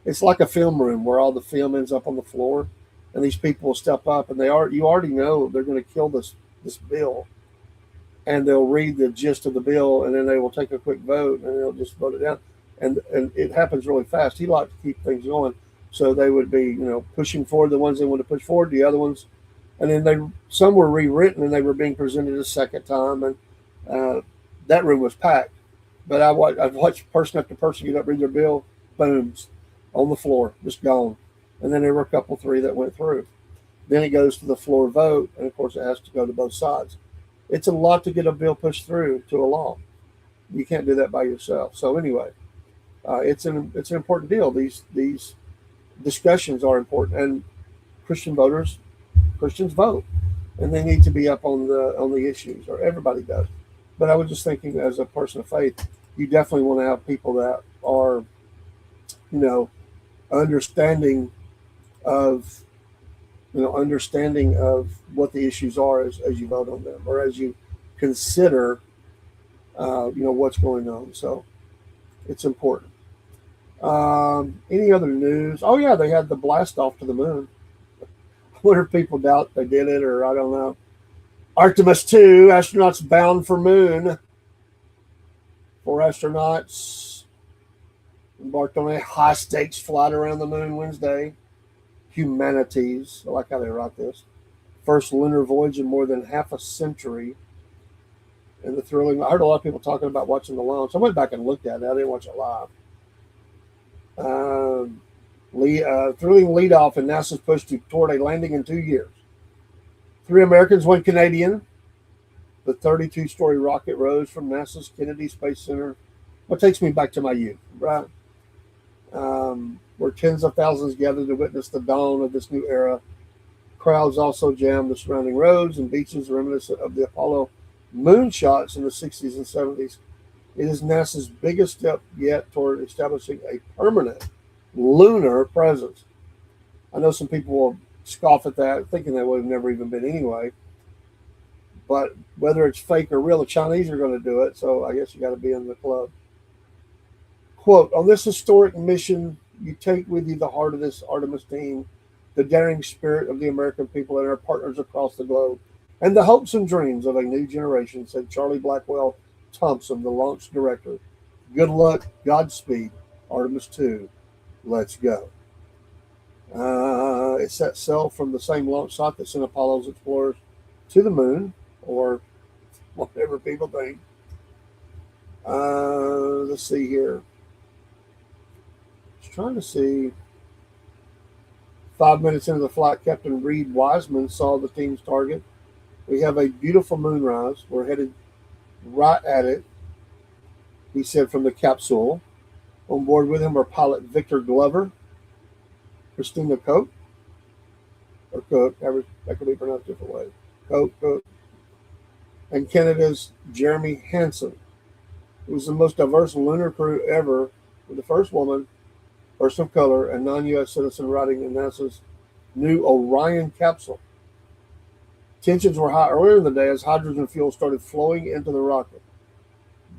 it's like a film room where all the film ends up on the floor, and these people will step up, and you already know they're going to kill this bill, and they'll read the gist of the bill, and then they will take a quick vote, and they'll just vote it down, and it happens really fast. He liked to keep things going, so they would be pushing forward the ones they wanted to push forward, the other ones, and then some were rewritten and they were being presented a second time, and that room was packed. But I've watched person after person get up, read their bill, booms on the floor, just gone. And then there were a couple, three that went through. Then it goes to the floor vote, and of course it has to go to both sides. It's a lot to get a bill pushed through to a law. You can't do that by yourself. So anyway, it's an important deal. These discussions are important, and Christians vote, and they need to be up on the issues, or everybody does. But I was just thinking, as a person of faith, you definitely want to have people that are, understanding of what the issues are as you vote on them, or as you consider what's going on. So it's important. Any other news? Oh yeah, they had the blast off to the moon. I wonder if people doubt they did it, or I don't know. Artemis 2, astronauts bound for moon. 4 astronauts embarked on a high-stakes flight around the moon Wednesday. Humanities, I like how they write this. First lunar voyage in more than half a century. And the thrilling, I heard a lot of people talking about watching the launch. I went back and looked at it. I didn't watch it live. Thrilling leadoff in NASA's push toward a landing in 2 years. 3 Americans, 1 Canadian. The 32-story rocket rose from NASA's Kennedy Space Center. What takes me back to my youth, right? Where tens of thousands gathered to witness the dawn of this new era. Crowds also jammed the surrounding roads and beaches reminiscent of the Apollo moonshots in the 60s and 70s. It is NASA's biggest step yet toward establishing a permanent lunar presence. I know some people will scoff at that, thinking they would have never even been anyway. But whether it's fake or real, the Chinese are going to do it, so I guess you got to be in the club. Quote, on this historic mission, you take with you the heart of this Artemis team, the daring spirit of the American people and our partners across the globe, and the hopes and dreams of a new generation, said Charlie Blackwell Thompson, the launch director. Good luck, Godspeed, Artemis 2. Let's go. It set sail from the same launch site that sent Apollo's explorers to the moon, or whatever people think. Let's see here. Just trying to see. 5 minutes into the flight, Captain Reed Wiseman saw the team's target. We have a beautiful moonrise. We're headed right at it, he said from the capsule. On board with him are pilot Victor Glover, Christina Koch, or Cook, that could be pronounced different ways. Cook, and Canada's Jeremy Hansen. It was the most diverse lunar crew ever, with the first woman, person of color, and non-U.S. citizen riding in NASA's new Orion capsule. Tensions were high earlier in the day as hydrogen fuel started flowing into the rocket.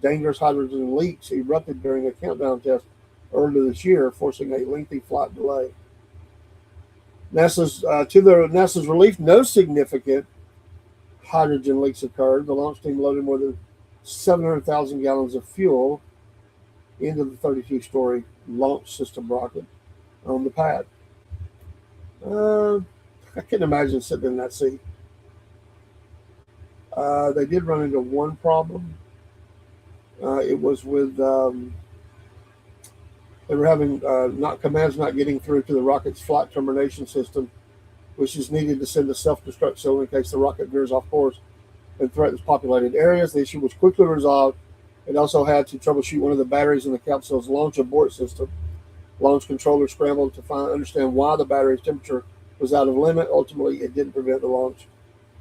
Dangerous hydrogen leaks erupted during a countdown test earlier this year, forcing a lengthy flight delay. NASA's relief, no significant hydrogen leaks occurred. The launch team loaded more than 700,000 gallons of fuel into the 32-story launch system rocket on the pad. I couldn't imagine sitting in that seat. They did run into one problem. It was with they were having not commands not getting through to the rocket's flight termination system, which is needed to send a self-destruct signal in case the rocket veers off course and threatens populated areas. The issue was quickly resolved. It also had to troubleshoot one of the batteries in the capsule's launch abort system. Launch controllers scrambled to understand why the battery's temperature was out of limit. Ultimately, it didn't prevent the launch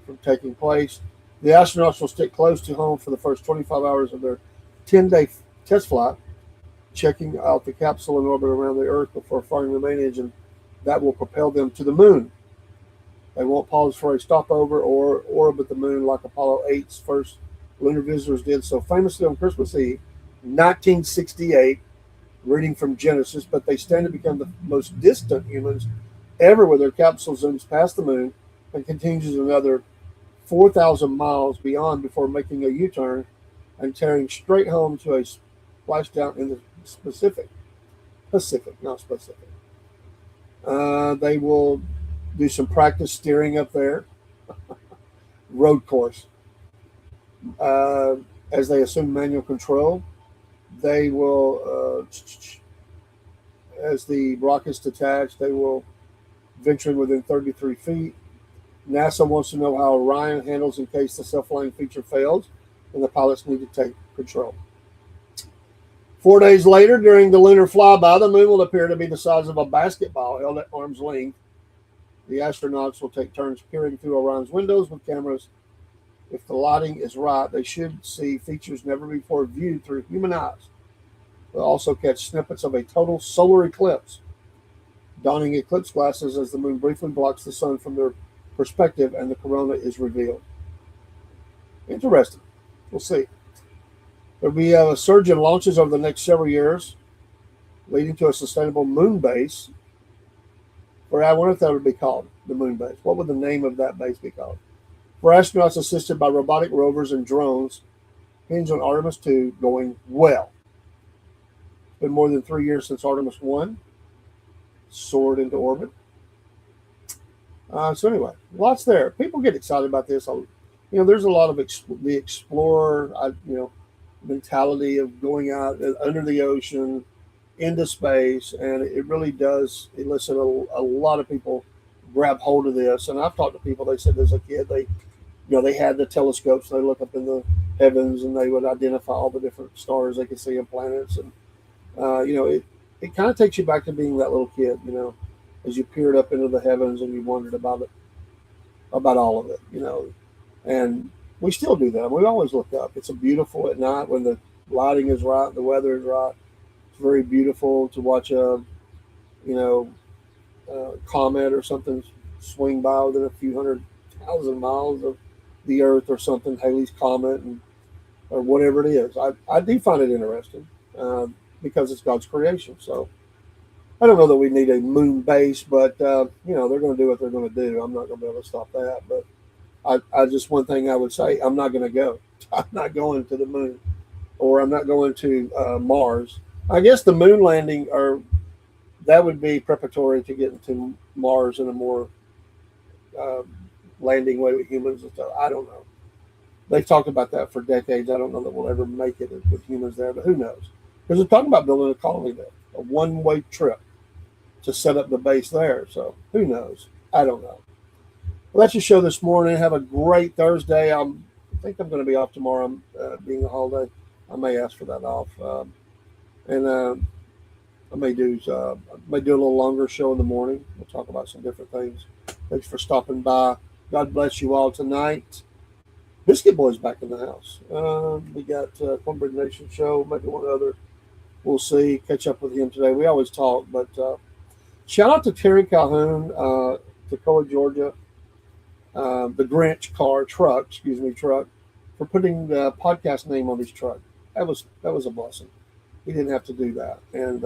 from taking place. The astronauts will stick close to home for the first 25 hours of their 10-day test flight, checking out the capsule in orbit around the Earth before firing the main engine that will propel them to the moon. They won't pause for a stopover or orbit the moon like Apollo 8's first lunar visitors did so famously on Christmas Eve, 1968, reading from Genesis, but they stand to become the most distant humans ever with their capsule zooms past the moon and continues another 4,000 miles beyond before making a U-turn and tearing straight home to a splashdown in the Pacific, not specific. They will do some practice steering up there, road course. As they assume manual control, they will, as the rockets detach, they will venture within 33 feet. NASA wants to know how Orion handles in case the self-flying feature fails and the pilots need to take control. 4 days later, during the lunar flyby, the moon will appear to be the size of a basketball held at arm's length. The astronauts will take turns peering through Orion's windows with cameras. If the lighting is right, they should see features never before viewed through human eyes. They'll also catch snippets of a total solar eclipse, donning eclipse glasses as the moon briefly blocks the sun from their perspective and the corona is revealed. Interesting. We'll see. There'll be a surge in launches over the next several years, leading to a sustainable moon base. Or I wonder if that would be called the moon base. What would the name of that base be called? For astronauts assisted by robotic rovers and drones, hinge on Artemis 2 going well. It's been more than 3 years since Artemis 1 soared into orbit. So anyway, lots there. People get excited about this. There's a lot of the explorer, mentality of going out under the ocean, into space, and it really does elicit a lot of people grab hold of this. And I've talked to people. They said as a kid they had the telescopes. They look up in the heavens and they would identify all the different stars they could see and planets. And it kind of takes you back to being that little kid. As you peered up into the heavens and you wondered about all of it. And we still do that. We always look up. It's beautiful at night when the lighting is right, the weather is right. It's very beautiful to watch a comet or something swing by within a few 100,000 miles of the Earth or something, Halley's Comet, or whatever it is. I do find it interesting because it's God's creation. So I don't know that we need a moon base, but they're going to do what they're going to do. I'm not going to be able to stop that. But I just, one thing I would say, I'm not going to go. I'm not going to the moon, or I'm not going to Mars. I guess the moon landing, that would be preparatory to getting to Mars in a more landing way with humans and stuff. I don't know. They've talked about that for decades. I don't know that we'll ever make it with humans there, but who knows? Because they're talking about building a colony there, a one-way trip to set up the base there. So who knows? I don't know. Well, that's your show this morning. Have a great Thursday. I think I'm going to be off tomorrow, being a holiday. I may ask for that off. I may do a little longer show in the morning. We'll talk about some different things. Thanks for stopping by. God bless you all tonight. Biscuit Boy's back in the house. We got Cornbread Nation show, maybe one other. We'll see. Catch up with him today. We always talk, but shout out to Terry Calhoun, Toccoa, Georgia, the Grinch truck, for putting the podcast name on his truck. That was a blessing. He didn't have to do that. And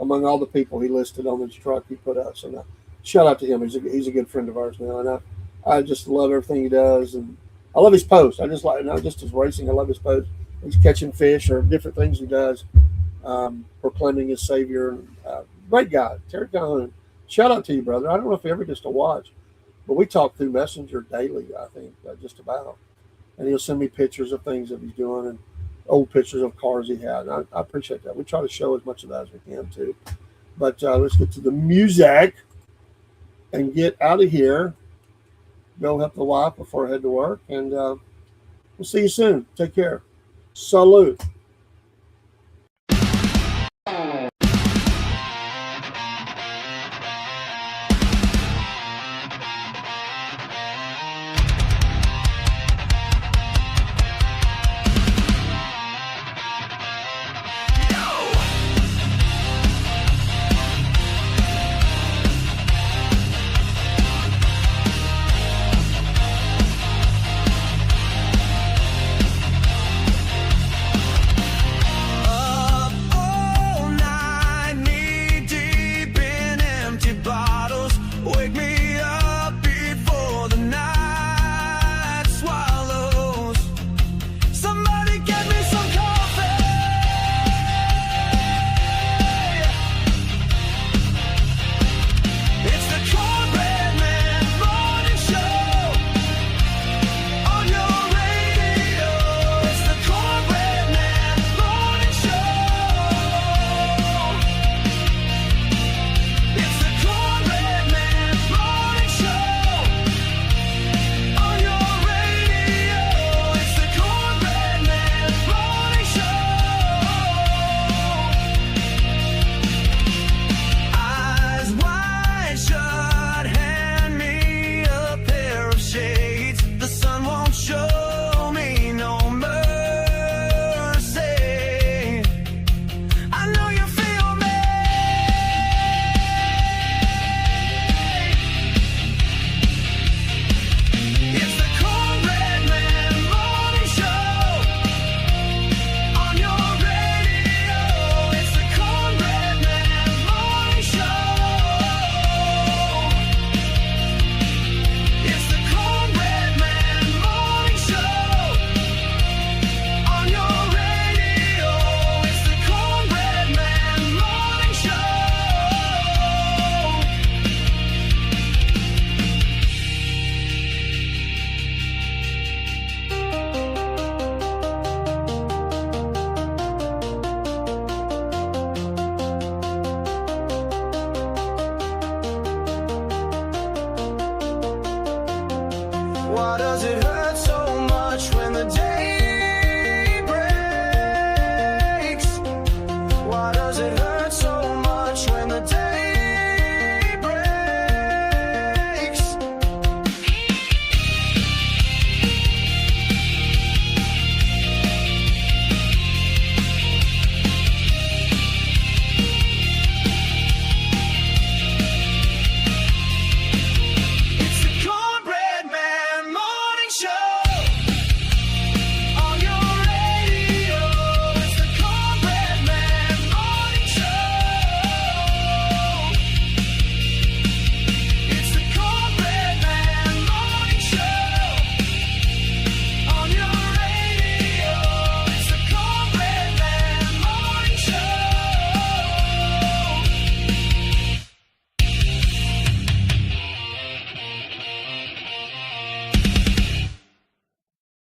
among all the people he listed on his truck, he put us. And shout out to him. He's a good friend of ours now, and I just love everything he does, and I love his posts. I just like not just his racing. I love his posts. He's catching fish or different things he does, proclaiming his Savior. Great guy, Terry Calhoun. Shout out to you, brother. I don't know if he ever gets to watch, but we talk through Messenger daily. I think just about, and he'll send me pictures of things that he's doing and old pictures of cars he had. And I appreciate that. We try to show as much of that as we can too. But let's get to the music and get out of here. Go help the wife before I head to work, and we'll see you soon. Take care. Salute.